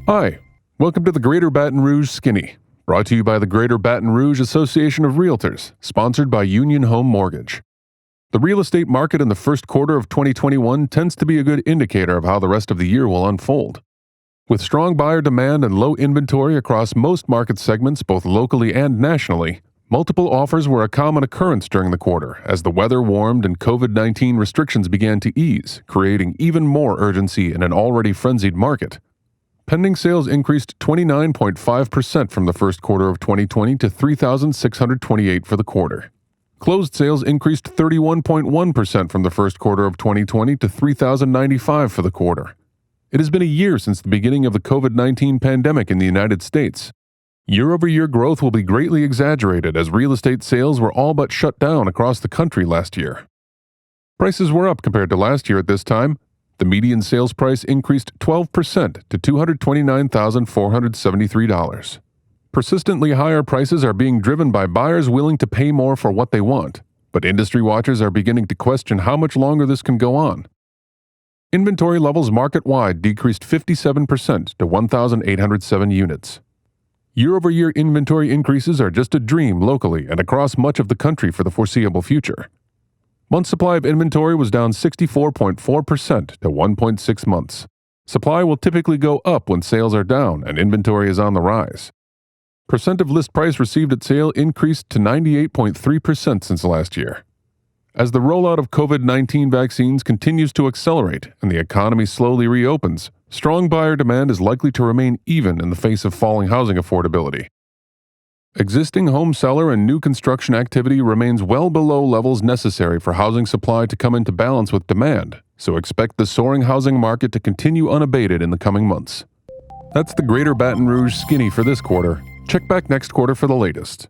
Hi, welcome to the Greater Baton Rouge Skinny, brought to you by the Greater Baton Rouge Association of Realtors, sponsored by Union Home Mortgage. The real estate market in the first quarter of 2021 tends to be a good indicator of how the rest of the year will unfold. With strong buyer demand and low inventory across most market segments, both locally and nationally, multiple offers were a common occurrence during the quarter as the weather warmed and COVID-19 restrictions began to ease, creating even more urgency in an already frenzied market. Pending sales increased 29.5% from the first quarter of 2020 to 3,628 for the quarter. Closed sales increased 31.1% from the first quarter of 2020 to 3,095 for the quarter. It has been a year since the beginning of the COVID-19 pandemic in the United States. Year-over-year growth will be greatly exaggerated as real estate sales were all but shut down across the country last year. Prices were up compared to last year at this time. The median sales price increased 12% to $229,473. Persistently higher prices are being driven by buyers willing to pay more for what they want, but industry watchers are beginning to question how much longer this can go on. Inventory levels market-wide decreased 57% to 1,807 units. Year-over-year inventory increases are just a dream locally and across much of the country for the foreseeable future. Month supply of inventory was down 64.4% to 1.6 months. Supply will typically go up when sales are down and inventory is on the rise. Percent of list price received at sale increased to 98.3% since last year. As the rollout of COVID-19 vaccines continues to accelerate and the economy slowly reopens, strong buyer demand is likely to remain even in the face of falling housing affordability. Existing home seller and new construction activity remains well below levels necessary for housing supply to come into balance with demand, so expect the soaring housing market to continue unabated in the coming months. That's the Greater Baton Rouge Skinny for this quarter. Check back next quarter for the latest.